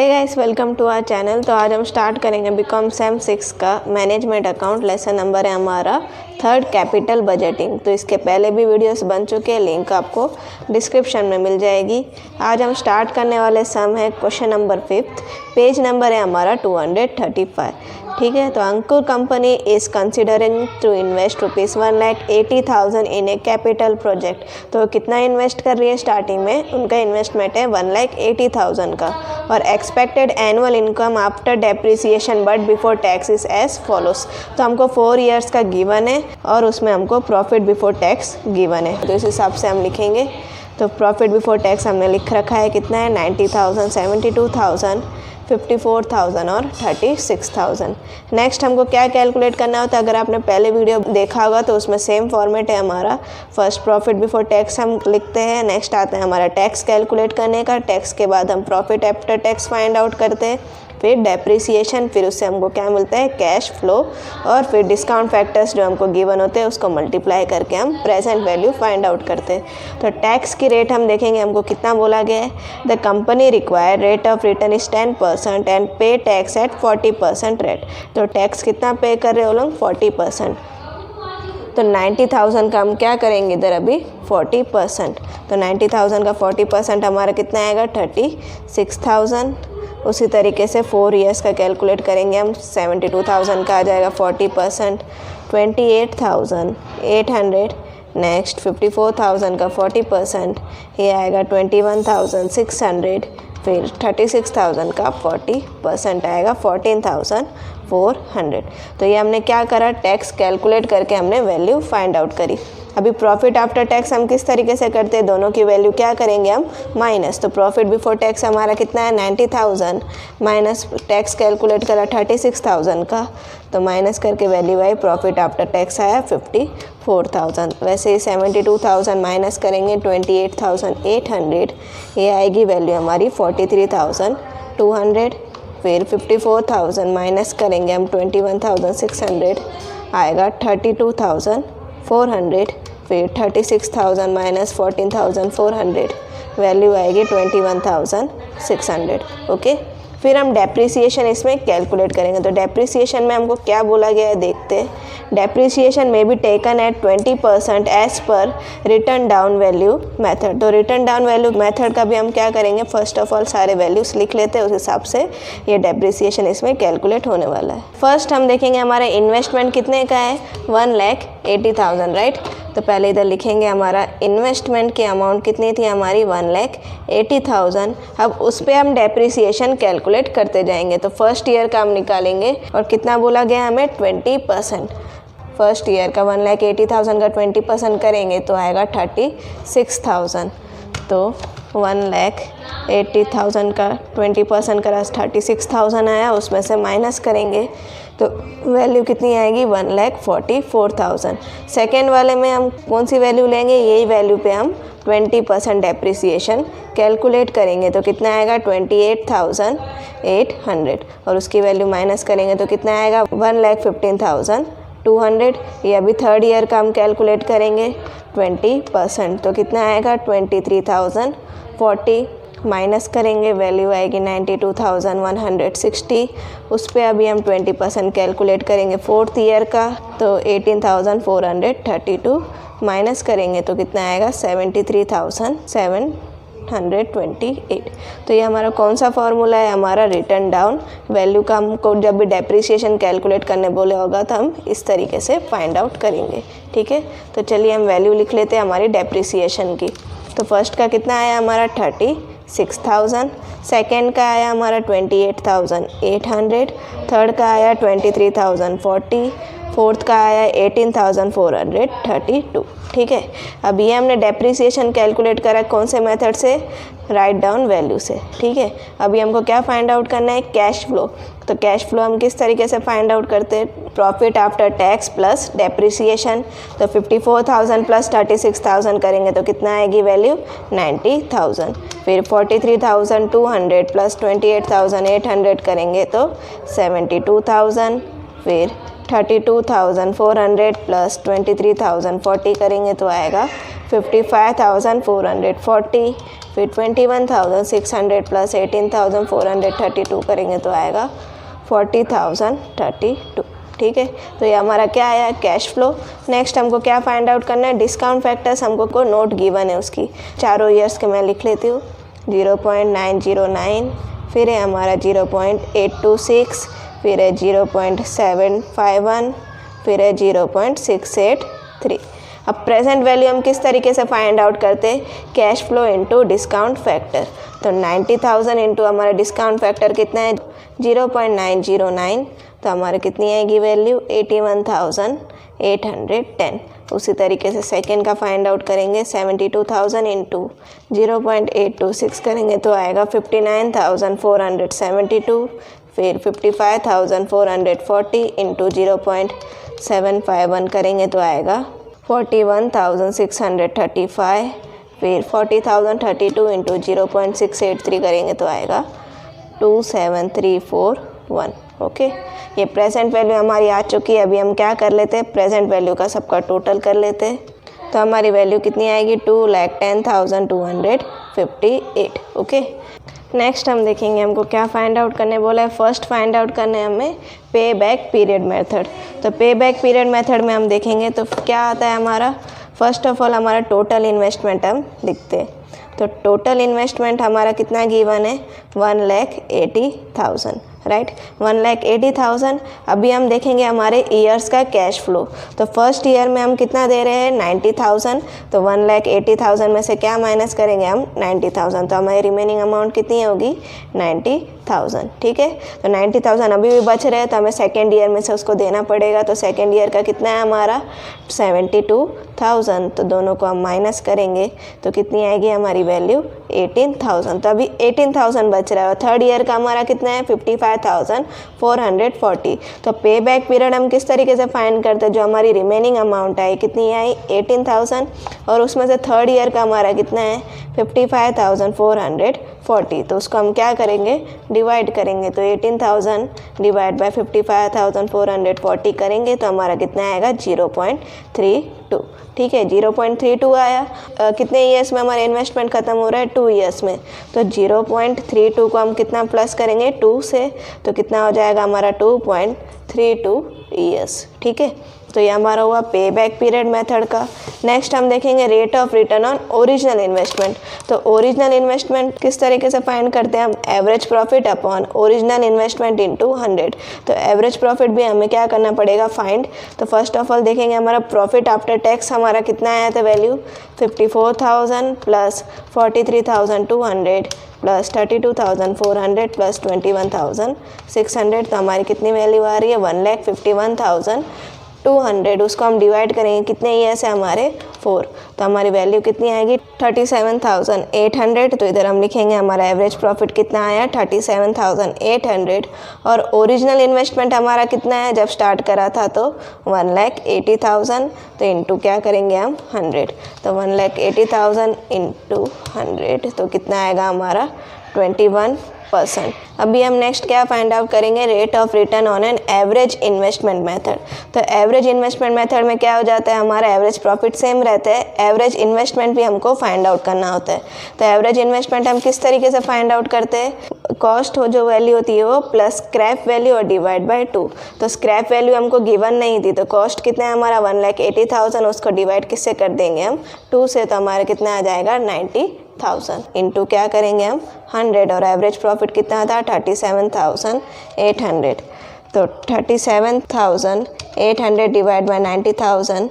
Hey guys, welcome to our channel. तो आज हम स्टार्ट करेंगे बीकॉम सेम 6 का मैनेजमेंट अकाउंट। लेसन नंबर है हमारा 3rd कैपिटल बजटिंग। तो इसके पहले भी वीडियोस बन चुके हैं, लिंक आपको डिस्क्रिप्शन में मिल जाएगी। आज हम स्टार्ट करने वाले सम है question number 5th, page number है हमारा 235। ठीक है, तो Ankur company is considering to invest ₹1,80,000 in a capital project. तो कितना इन्वेस्ट कर रही है स्टार्टिंग में? उनका इन्वेस्टमेंट है 1,80,000 का। और expected annual income after depreciation but before tax is as follows. तो हमको 4 ईयर्स का गिवन है और उसमें हमको प्रॉफिट बिफोर टैक्स गिवन है। तो इस हिसाब से हम लिखेंगे। तो प्रॉफिट बिफोर टैक्स हमने लिख रखा है, कितना है? 90,000, 72,000, 54,000 और 36,000। नेक्स्ट हमको क्या कैलकुलेट करना होता है? अगर आपने पहले वीडियो देखा होगा तो उसमें सेम फॉर्मेट है हमारा। फर्स्ट प्रॉफिट बिफोर टैक्स हम लिखते हैं, नेक्स्ट आता है हमारा टैक्स कैलकुलेट करने का, टैक्स के बाद हम profit after tax find out करते हैं, फिर डेप्रिसिएशन, फिर उससे हमको क्या मिलता है? कैश फ्लो, और फिर डिस्काउंट फैक्टर्स जो हमको गिवन होते हैं उसको मल्टीप्लाई करके हम प्रेजेंट वैल्यू फाइंड आउट करते हैं। तो टैक्स की रेट हम देखेंगे, हमको कितना बोला गया है? The company require rate of return is 10% and पे टैक्स एट 40% रेट। तो टैक्स कितना पे कर रहे हो लोग? 40%। तो 90,000 का हम क्या करेंगे इधर अभी? 40%। तो 90,000 का 40% हमारा कितना आएगा? 36,000। उसी तरीके से 4 ईयर्स का कैलकुलेट करेंगे हम, 72,000 का आ जाएगा 40%, 28,800। नेक्स्ट 54,000 का 40%, ये आएगा 21,600। फिर 36,000 का 40% आएगा 14,400। तो ये हमने क्या करा? टैक्स कैलकुलेट करके हमने वैल्यू फाइंड आउट करी। अभी प्रॉफिट आफ्टर टैक्स हम किस तरीके से करते हैं? दोनों की वैल्यू क्या करेंगे हम? माइनस। तो प्रॉफिट बिफोर टैक्स हमारा कितना है? 90,000 माइनस टैक्स कैलकुलेट करा 36,000 का, तो माइनस करके वैल्यू आई प्रॉफिट आफ्टर टैक्स आया 54,000। वैसे ही 72,000 माइनस करेंगे 28,800, ये आएगी वैल्यू हमारी 43,200। फिर 54,000 माइनस करेंगे हम 21,600, आएगा 32,400। फिर 36,000 माइनस 14,400, वैल्यू आएगी 21,600। ओके, फिर हम डेप्रिसिएशन इसमें कैलकुलेट करेंगे। तो डेप्रिसिएशन में हमको क्या बोला गया है देखते हैं। डेप्रिसिएशन में be taken at 20% as per written down value method. तो रिटर्न डाउन वैल्यू मेथड का भी हम क्या करेंगे? फर्स्ट ऑफ ऑल सारे वैल्यूज लिख लेते हैं, उस हिसाब से ये डेप्रिसिएशन इसमें कैलकुलेट होने वाला है। फर्स्ट हम देखेंगे हमारे इन्वेस्टमेंट कितने का है? 1,80,000, राइट। तो पहले इधर लिखेंगे हमारा इन्वेस्टमेंट की अमाउंट कितनी थी हमारी? 1,80,000। अब उस पर हम डेप्रिसिएशन कैलकुलेट करते जाएंगे। तो फर्स्ट ईयर का हम निकालेंगे, और कितना बोला गया हमें? 20%। फर्स्ट ईयर का 1,80,000 का 20% करेंगे तो आएगा 36,000। तो 1,80,000 का 20% करा 36,000 आया, उसमें से माइनस करेंगे तो वैल्यू कितनी आएगी? 1,44,000। सेकेंड वाले में हम कौन सी वैल्यू लेंगे? यही वैल्यू पे हम 20% डेप्रिसिएशन कैलकुलेट करेंगे। तो कितना आएगा? 28,800। और उसकी वैल्यू माइनस करेंगे तो कितना आएगा? 1,15,200। ये अभी थर्ड ईयर का हम कैलकुलेट करेंगे 20%, तो कितना आएगा? 23,040। माइनस करेंगे, वैल्यू आएगी 92,160। उस पर अभी हम 20% कैलकुलेट करेंगे फोर्थ ईयर का, तो 18,432। माइनस करेंगे तो कितना आएगा? 73,728। तो ये हमारा कौन सा फॉर्मूला है? हमारा रिटर्न डाउन वैल्यू का। हमको जब भी डेप्रिसिएशन कैलकुलेट करने बोले होगा तो हम इस तरीके से फाइंड आउट करेंगे। ठीक है, तो चलिए हम वैल्यू लिख लेते हैं हमारी डेप्रिसिएशन की। तो फर्स्ट का कितना आया हमारा? 36,000। सेकेंड का आया हमारा 28,800। थर्ड का आया 23,040। फोर्थ का आया 18,432। ठीक है, अब ये हमने डेप्रिसिएशन कैलकुलेट करा कौन से मेथड से? राइट डाउन वैल्यू से। ठीक है, अभी हमको क्या फाइंड आउट करना है? Cash flow. तो कैश फ्लो हम किस तरीके से फाइंड आउट करते हैं? Profit after tax plus depreciation. तो 54,000 प्लस 36,000 करेंगे तो कितना आएगी वैल्यू? 90,000। फिर 43,200 प्लस 28,800 करेंगे तो 72,000। फिर 32,400 प्लस 23,040 करेंगे तो आएगा 55,440, फिर 21,600 प्लस 18,432 करेंगे तो आएगा 40,032। ठीक है, तो ये हमारा क्या आया, कैश फ्लो। नेक्स्ट हमको क्या फाइंड आउट करना है, डिस्काउंट फैक्टर्स हमको को नोट गिवन है उसकी, चारों ईयर्स के मैं लिख लेती हूँ। 0.909, फिर है हमारा 0.826, फिर है 0.751, फिर है 0.683। अब प्रेजेंट वैल्यू हम किस तरीके से फाइंड आउट करते हैं, cash flow into discount factor. तो 90,000 इंटू हमारा डिस्काउंट फैक्टर कितना है 0.909, तो हमारे कितनी आएगी वैल्यू 81,810। उसी तरीके से सेकेंड का फाइंड आउट करेंगे, 72,000 इंटू 0.826 करेंगे तो आएगा 59,472, फिर 55,440 इंटू 0.751 करेंगे तो आएगा 41,635, फिर 40,032 इंटू 0.683 करेंगे तो आएगा 27,341। ओके, ये प्रेजेंट वैल्यू हमारी आ चुकी है। अभी हम क्या कर लेते हैं, प्रेजेंट वैल्यू का सबका टोटल कर लेते हैं। तो हमारी वैल्यू कितनी आएगी 2,10,258। ओके, नेक्स्ट हम देखेंगे हमको क्या फाइंड आउट करने बोला है। फर्स्ट फाइंड आउट करने हमें पे बैक पीरियड मेथड। तो पे बैक पीरियड मेथड में हम देखेंगे तो क्या आता है हमारा, फर्स्ट ऑफ ऑल हमारा टोटल इन्वेस्टमेंट हम लिखते हैं। तो टोटल इन्वेस्टमेंट हमारा कितना गिवन है 1,80,000, राइट, 1,80,000। अभी हम देखेंगे हमारे ईयर्स का कैश फ्लो। तो फर्स्ट ईयर में हम कितना दे रहे हैं 90,000, तो 1,80,000 में से क्या माइनस करेंगे हम 90,000, तो हमारी रिमेनिंग अमाउंट कितनी होगी 90,000। ठीक है, तो 90,000 अभी भी बच रहे हैं तो हमें सेकेंड ईयर में से उसको देना पड़ेगा। तो सेकेंड ईयर का कितना है हमारा 72,000, तो दोनों को हम माइनस करेंगे तो कितनी आएगी हमारी वैल्यू 18,000। तो अभी 18,000 बच रहा है। और थर्ड ईयर का हमारा कितना है 55,440। तो पे बैक पीरियड हम किस तरीके से फाइंड करते हैं, जो हमारी रिमेनिंग अमाउंट आई कितनी आई 18,000, और उसमें से थर्ड ईयर का हमारा कितना है 55,440। तो उसको हम क्या करेंगे डिवाइड करेंगे। तो 18,000 डिवाइड बाय 55,440 करेंगे तो हमारा कितना आएगा 0.32। ठीक है, 0.32 आया। कितने ईयर्स में हमारा इन्वेस्टमेंट खत्म हो रहा है 2 ईयर्स में। तो 0.32 को हम कितना प्लस करेंगे 2 से, तो कितना हो जाएगा हमारा 2.32 ईयर्स। ठीक है, तो ये हमारा हुआ पे बैक पीरियड मेथड का। नेक्स्ट हम देखेंगे rate of return on original investment. तो ओरिजिनल इन्वेस्टमेंट किस तरीके से फाइंड करते हैं हम, average profit upon original investment into 100। तो एवरेज प्रॉफिट भी हमें क्या करना पड़ेगा फाइंड। तो फर्स्ट ऑफ ऑल देखेंगे हमारा प्रॉफिट आफ्टर टैक्स हमारा कितना आया था वैल्यू 54,000 प्लस 43,200 प्लस 32,400 प्लस 21,600। तो हमारी कितनी वैल्यू आ रही है 1,51,200। उसको हम डिवाइड करेंगे कितने ईयर से हमारे 4, तो हमारी वैल्यू कितनी आएगी 37,800। तो इधर हम लिखेंगे हमारा एवरेज प्रॉफिट कितना आया 37,800। और ओरिजिनल इन्वेस्टमेंट हमारा कितना है, जब स्टार्ट करा था तो 1,80,000। तो इंटू क्या करेंगे हम 100। तो 1,80,000 इंटू 100 तो कितना आएगा हमारा 21%। अभी हम नेक्स्ट क्या फाइंड आउट करेंगे, rate of return on an average investment method. तो एवरेज इन्वेस्टमेंट मेथड में क्या हो जाता है, हमारा एवरेज प्रॉफिट सेम रहता है, एवरेज इन्वेस्टमेंट भी हमको फाइंड आउट करना होता है। तो एवरेज इन्वेस्टमेंट हम किस तरीके से फाइंड आउट करते हैं, कॉस्ट हो जो वैल्यू होती है वो प्लस स्क्रैप वैल्यू और डिवाइड बाय 2। तो स्क्रैप वैल्यू हमको गिवन नहीं थी, तो कॉस्ट कितना है हमारा 1,80,000, उसको डिवाइड किससे कर देंगे हम 2 से, तो हमारा कितना आ जाएगा 90,000 इंटू क्या करेंगे हम 100। और एवरेज प्रॉफिट कितना था 37,800। तो 37,800 डिवाइड बाय 90,000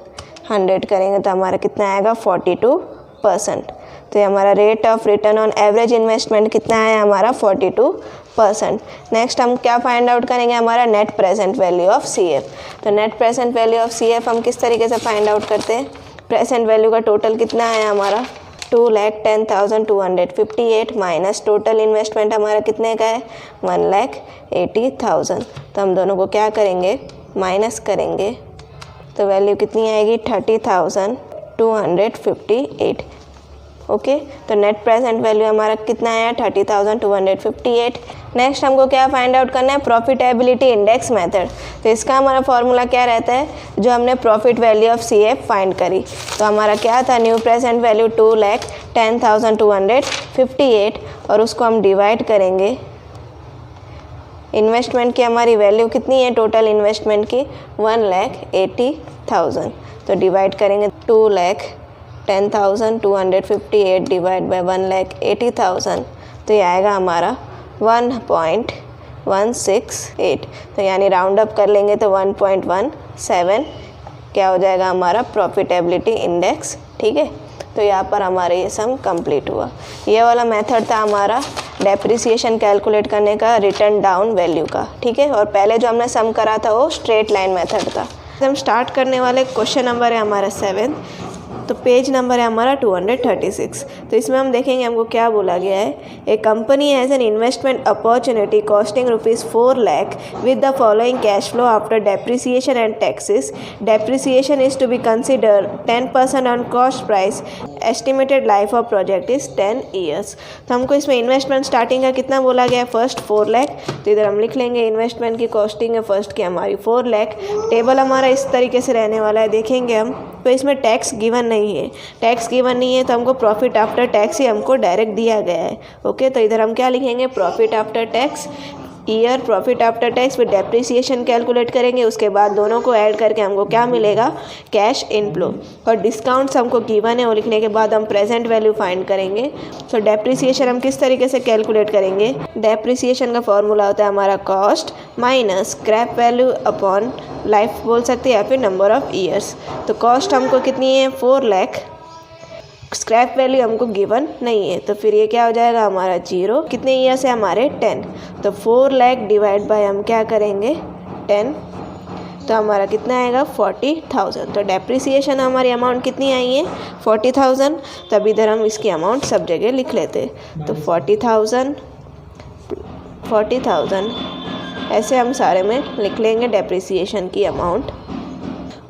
100 करेंगे तो हमारा कितना आएगा 42%। तो ये हमारा rate of return on average investment कितना है हमारा 42%। नेक्स्ट हम क्या फाइंड आउट करेंगे, हमारा net present value of CF। तो net present value of CF हम किस तरीके से फाइंड आउट करते हैं, प्रेजेंट वैल्यू का टोटल कितना है हमारा 2,10,258 माइनस टोटल इन्वेस्टमेंट हमारा कितने का है 1,80,000। तो हम दोनों को क्या करेंगे माइनस करेंगे, तो वैल्यू कितनी आएगी 30,258। ओके। तो नेट प्रेजेंट वैल्यू हमारा कितना आया 30,258। नेक्स्ट हमको क्या फाइंड आउट करना है, प्रॉफिटेबिलिटी इंडेक्स मेथड। तो इसका हमारा फॉर्मूला क्या रहता है, जो हमने profit value of CF find करी, तो हमारा क्या था, न्यू प्रेजेंट वैल्यू 2,10,258 और उसको हम डिवाइड करेंगे। इन्वेस्टमेंट की हमारी वैल्यू कितनी है, टोटल इन्वेस्टमेंट की 1,80,000। तो डिवाइड करेंगे 2,10,258 डिवाइड बाय 1,80,000, तो ये आएगा हमारा 1.168। तो यानी राउंड अप कर लेंगे तो 1.17 क्या हो जाएगा हमारा प्रॉफिटेबिलिटी इंडेक्स। ठीक है, तो यहाँ पर हमारा ये सम कंप्लीट हुआ। ये वाला मेथड था हमारा डेप्रिसिएशन कैलकुलेट करने का रिटर्न डाउन वैल्यू का। ठीक है, और पहले जो हमने सम करा था वो स्ट्रेट लाइन मेथड था। हम स्टार्ट करने वाले क्वेश्चन नंबर है हमारा 7, तो पेज नंबर है हमारा 236। तो इसमें हम देखेंगे हमको क्या बोला गया है, a company has an investment opportunity costing ₹4 lakh with the following cash flow after depreciation and taxes. Depreciation is to be consider 10% on cost price, estimated life of project is 10 years. तो हमको इसमें इन्वेस्टमेंट स्टार्टिंग का कितना बोला गया है, first 4 lakh. तो इधर हम लिख लेंगे इन्वेस्टमेंट की कॉस्टिंग है फर्स्ट की हमारी 4 लाख। टेबल हमारा इस तरीके से रहने वाला है, देखेंगे हम। तो इसमें टैक्स गिवन नहीं है, टैक्स गिवन नहीं है तो हमको प्रॉफिट आफ्टर टैक्स ही हमको डायरेक्ट दिया गया है। ओके, तो इधर हम क्या लिखेंगे, profit after tax year, profit after tax, फिर डेप्रिसिएशन कैलकुलेट करेंगे। उसके बाद दोनों को ऐड करके हमको क्या मिलेगा, कैश इनफ्लो। और डिस्काउंट्स हमको गिवन है, वो लिखने के बाद हम प्रेजेंट वैल्यू फाइंड करेंगे। तो डेप्रिसिएशन हम किस तरीके से कैलकुलेट करेंगे, डेप्रिसिएशन का फॉर्मूला होता है हमारा cost minus scrap value upon life बोल सकते हैं या फिर नंबर ऑफ ईयर्स। तो कॉस्ट हमको कितनी है 4 लाख, स्क्रैप वैल्यू हमको गिवन नहीं है, तो फिर ये क्या हो जाएगा हमारा 0। कितने ईयर्स है हमारे 10, तो 4 लाख डिवाइड बाय हम क्या करेंगे 10, तो हमारा कितना आएगा 40,000। तो डेप्रिसिएशन हमारी अमाउंट कितनी आई है 40,000। तब इधर हम इसकी अमाउंट सब जगह लिख लेते, तो 40,000 ऐसे हम सारे में लिख लेंगे डेप्रिसिएशन की अमाउंट।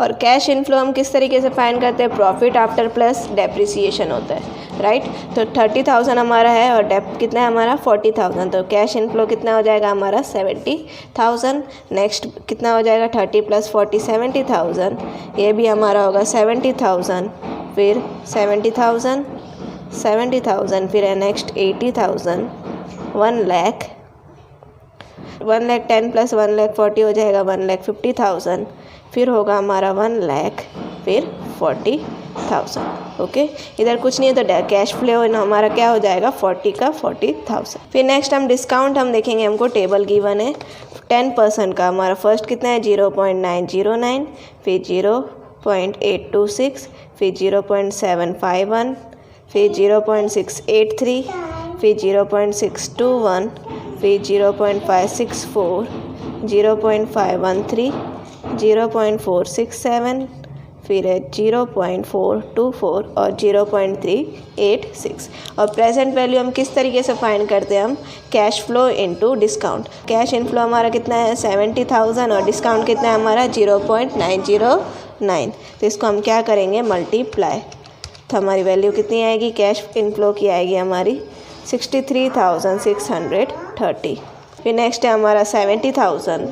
और कैश इनफ्लो हम किस तरीके से फाइंड करते हैं, प्रॉफिट आफ्टर प्लस डेप्रिसिएशन होता है, राइट। तो 30,000 हमारा है और डेप कितना है हमारा 40,000, तो कैश इनफ्लो कितना हो जाएगा हमारा 70,000। नेक्स्ट कितना हो जाएगा 30 + 40 70,000, ये भी हमारा होगा 70,000। फिर 70,000 फिर है नेक्स्ट 80,000, 1 लाख, 1,10,000 + 1,40,000 हो जाएगा 1,50,000। फिर होगा हमारा 1 लाख, फिर 40,000। ओके, इधर कुछ नहीं है तो कैश फ्लो हमारा क्या हो जाएगा 40 का 40,000। फिर नेक्स्ट हम डिस्काउंट हम देखेंगे, हमको टेबल गिवन है 10% का। हमारा फर्स्ट कितना है 0.909, फिर 0.826, फिर 0.751, फिर 0.683, फिर 0.621, फिर 0.564, 0.513, 0.467, फिर है 0.424 और 0.386। और प्रेजेंट वैल्यू हम किस तरीके से फाइंड करते हैं, हम cash flow into discount. Cash inflow हमारा कितना है 70,000 और डिस्काउंट कितना है हमारा 0.909। तो इसको हम क्या करेंगे मल्टीप्लाई, तो हमारी वैल्यू कितनी आएगी, कैश इनफ्लो की आएगी हमारी 63,630। फिर नेक्स्ट है हमारा 70,000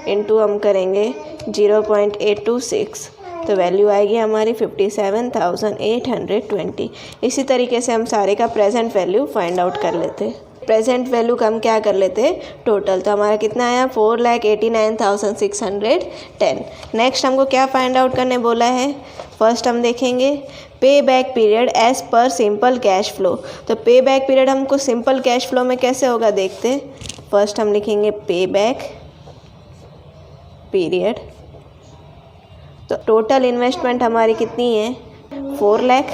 इंटू हम करेंगे 0.826, तो वैल्यू आएगी हमारी 57,820। इसी तरीके से हम सारे का प्रेजेंट वैल्यू फाइंड आउट कर लेते। प्रेजेंट वैल्यू का हम क्या कर लेते टोटल, तो हमारा कितना आया 4,89,610। नेक्स्ट हमको क्या फाइंड आउट करने बोला है, फर्स्ट हम देखेंगे pay back period as per simple cash flow. तो पे बैक पीरियड हमको सिंपल कैश फ्लो में कैसे होगा देखते। फर्स्ट हम लिखेंगे पे बैक पीरियड, तो टोटल इन्वेस्टमेंट हमारी कितनी है 4 लाख,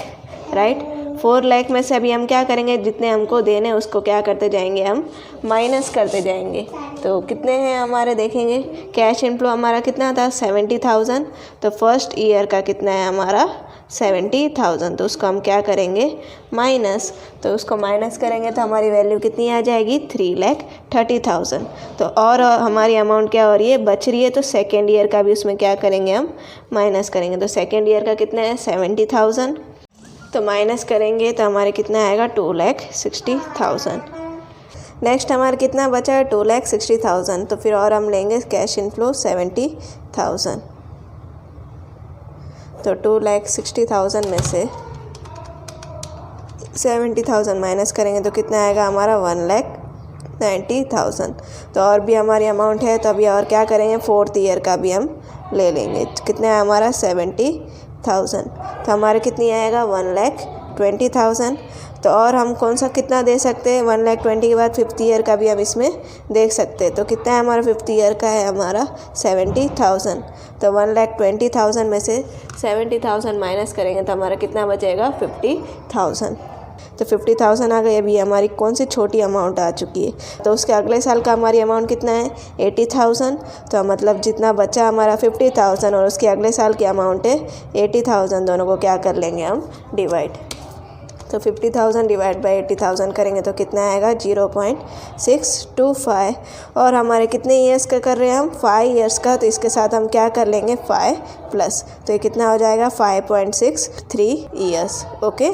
राइट। 4 लाख में से अभी हम क्या करेंगे, जितने हमको देने उसको क्या करते जाएंगे, हम माइनस करते जाएंगे। तो कितने हैं हमारे देखेंगे, कैश इनफ्लो हमारा कितना था 70,000, तो फर्स्ट ईयर का कितना है हमारा 70,000, तो उसको हम क्या करेंगे माइनस, तो उसको माइनस करेंगे तो हमारी वैल्यू कितनी आ जाएगी 3,30,000। तो और हमारी अमाउंट क्या हो रही है बच रही है, तो सेकेंड ईयर का भी उसमें क्या करेंगे हम माइनस करेंगे। तो सेकेंड ईयर का कितना है 70,000, तो माइनस करेंगे तो हमारे कितना आएगा 2,60,000। नेक्स्ट हमारे कितना बचा है 2,60,000। तो फिर और हम लेंगे कैश इनफ्लो 70,000। तो 2,60,000 में से 70,000 माइनस करेंगे तो कितना आएगा हमारा 1,90,000। तो और भी हमारी अमाउंट है, तो अभी और क्या करेंगे, 4th ईयर का भी हम ले लेंगे। कितना है हमारा 70,000। तो हमारे कितनी आएगा 1,20,000। तो और हम कौन सा कितना दे सकते हैं, 1,20,000 के बाद 5th ईयर का भी हम इसमें देख सकते हैं। तो कितना है हमारा 5th ईयर का है हमारा 70,000। तो 1,20,000 में से 70,000 माइनस करेंगे तो हमारा कितना बचेगा 50,000। तो 50,000 आ गई। अभी हमारी कौन सी छोटी अमाउंट आ चुकी है, तो उसके अगले साल का हमारी अमाउंट कितना है 80,000। तो मतलब जितना बचा हमारा 50,000 और उसके अगले साल की अमाउंट है 80,000, दोनों को क्या कर लेंगे हम डिवाइड। तो 50,000 डिवाइड बाई 80,000 करेंगे तो कितना आएगा 0.625। और हमारे कितने ईयर्स का कर रहे हैं हम 5 ईयर्स का, तो इसके साथ हम क्या कर लेंगे 5 प्लस, तो ये कितना हो जाएगा 5.63 ईयर्स। ओके,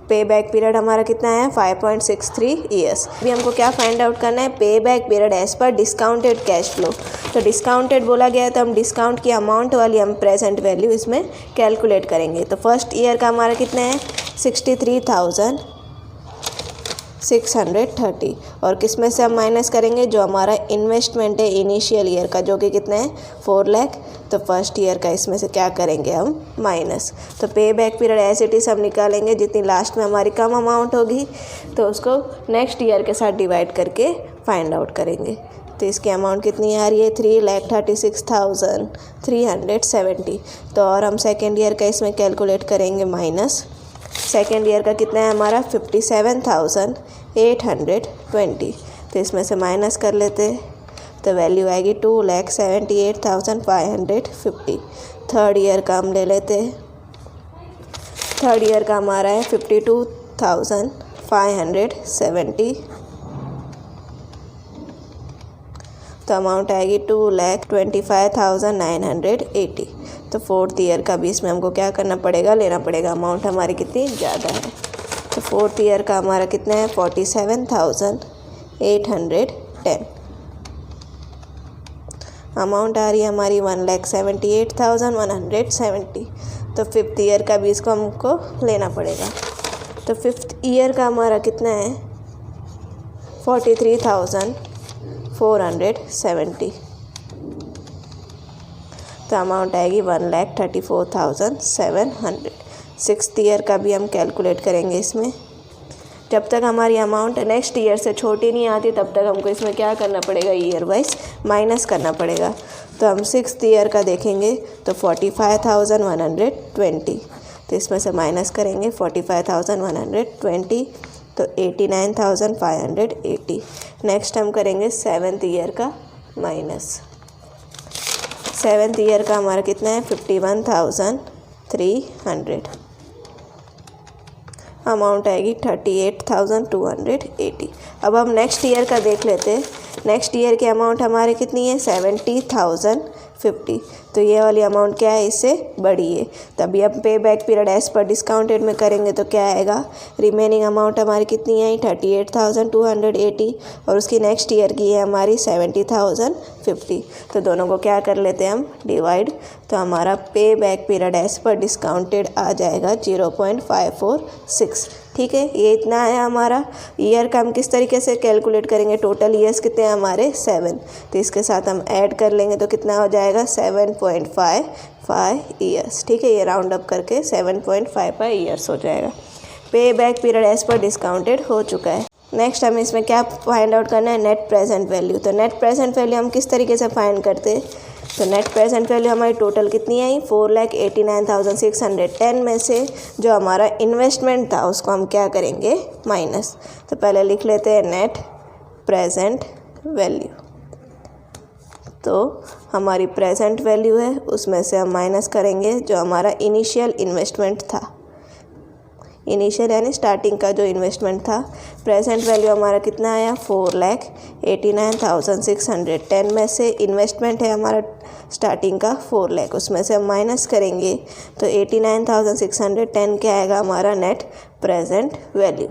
पे बैक पीरियड हमारा कितना है 5.63 ईयर्स। अभी हमको क्या फाइंड आउट करना है, pay back period as per discounted cash flow. तो डिस्काउंटेड बोला गया है तो हम डिस्काउंट की अमाउंट वाली हम प्रेजेंट वैल्यू इसमें कैलकुलेट करेंगे। तो फर्स्ट ईयर का हमारा कितना है 63,630। और किस में से हम माइनस करेंगे, जो हमारा इन्वेस्टमेंट है इनिशियल ईयर का, जो कि कितना है 4 लाख। तो फर्स्ट ईयर का इसमें से क्या करेंगे हम माइनस। तो pay back period as it is हम निकालेंगे, जितनी लास्ट में हमारी कम अमाउंट होगी तो उसको नेक्स्ट ईयर के साथ डिवाइड करके फाइंड आउट करेंगे। तो इसकी अमाउंट कितनी आ रही है 3,36,370। तो और हम सेकेंड ईयर का इसमें कैलकुलेट करेंगे माइनस। सेकेंड ईयर का कितना है हमारा 57,820। तो इसमें से माइनस कर लेते हैं तो वैल्यू आएगी 2,78,550। थर्ड ईयर का हम ले लेते हैं। थर्ड ईयर का हमारा है 52,570। तो अमाउंट आएगी 2,25,980। तो फोर्थ ईयर का भी इसमें हमको क्या करना पड़ेगा, लेना पड़ेगा। अमाउंट हमारी कितनी ज़्यादा है। तो फोर्थ ईयर का हमारा कितना है 47,810। अमाउंट आ रही है हमारी 1,78,170। तो फिफ्थ ईयर का भी इसको हमको लेना पड़ेगा। तो फिफ्थ ईयर का हमारा कितना है 43,470। तो अमाउंट आएगी 1,34,700। सिक्स्थ ईयर का भी हम कैलकुलेट करेंगे इसमें। जब तक हमारी अमाउंट नेक्स्ट ईयर से छोटी नहीं आती तब तक हमको इसमें क्या करना पड़ेगा, ईयर वाइज माइनस करना पड़ेगा। तो हम सिक्स्थ ईयर का देखेंगे तो 45,120। तो इसमें से माइनस करेंगे 45,120 तो 89,580। नेक्स्ट हम करेंगे सेवन्थ ईयर का माइनस। सेवन्थ ईयर का हमारा कितना है 51,300। अमाउंट आएगी 38,280। अब हम नेक्स्ट ईयर का देख लेते हैं। नेक्स्ट ईयर की अमाउंट हमारी कितनी है 70,050। तो ये वाली अमाउंट क्या है, इससे बड़ी है। तभी अब pay back period as per discounted में करेंगे तो क्या आएगा, रिमेनिंग अमाउंट हमारी कितनी आई 38,280 और उसकी नेक्स्ट ईयर की है हमारी 70,050। तो दोनों को क्या कर लेते हैं हम डिवाइड। तो हमारा pay back period as per discounted आ जाएगा 0.546। ठीक है, ये इतना है हमारा। ईयर का हम किस तरीके से कैलकुलेट करेंगे, टोटल ईयर्स कितने हैं हमारे 7। तो इसके साथ हम ऐड कर लेंगे तो कितना हो जाएगा 7.55 ईयर्स। ठीक है, ये राउंड अप करके 7.55 ईयर्स हो जाएगा। Pay back period as per discounted हो चुका है। नेक्स्ट हमें इसमें क्या फाइंड आउट करना है, नेट प्रेजेंट वैल्यू। तो नेट प्रेजेंट वैल्यू हम किस तरीके से फाइंड करते हैं, तो नेट प्रेजेंट वैल्यू हमारी टोटल कितनी आई 4,89,610 में से जो हमारा इन्वेस्टमेंट था उसको हम क्या करेंगे माइनस। तो पहले लिख लेते हैं नेट प्रेजेंट वैल्यू। तो हमारी प्रेजेंट वैल्यू है उसमें से हम माइनस करेंगे जो हमारा इनिशियल इन्वेस्टमेंट था। इनिशियल यानी स्टार्टिंग का जो इन्वेस्टमेंट था। प्रेजेंट वैल्यू हमारा कितना आया 4,89,610 में से इन्वेस्टमेंट है हमारा स्टार्टिंग का 4 लाख, उसमें से हम माइनस करेंगे तो 89,610 क्या आएगा हमारा नेट प्रेजेंट वैल्यू।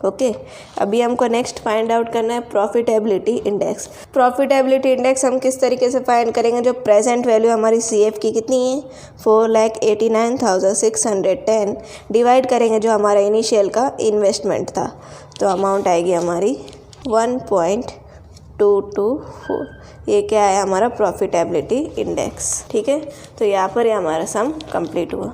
ओके अभी हमको नेक्स्ट फाइंड आउट करना है प्रॉफिटेबिलिटी इंडेक्स। प्रॉफिटेबिलिटी इंडेक्स हम किस तरीके से फाइंड करेंगे, जो प्रेजेंट वैल्यू हमारी CF की कितनी है 4,89,610 डिवाइड करेंगे जो हमारा इनिशियल का इन्वेस्टमेंट था, तो अमाउंट आएगी हमारी 1.224। ये क्या है हमारा प्रॉफिटेबिलिटी इंडेक्स। ठीक है, तो यहाँ पर ये हमारा सम कंप्लीट हुआ।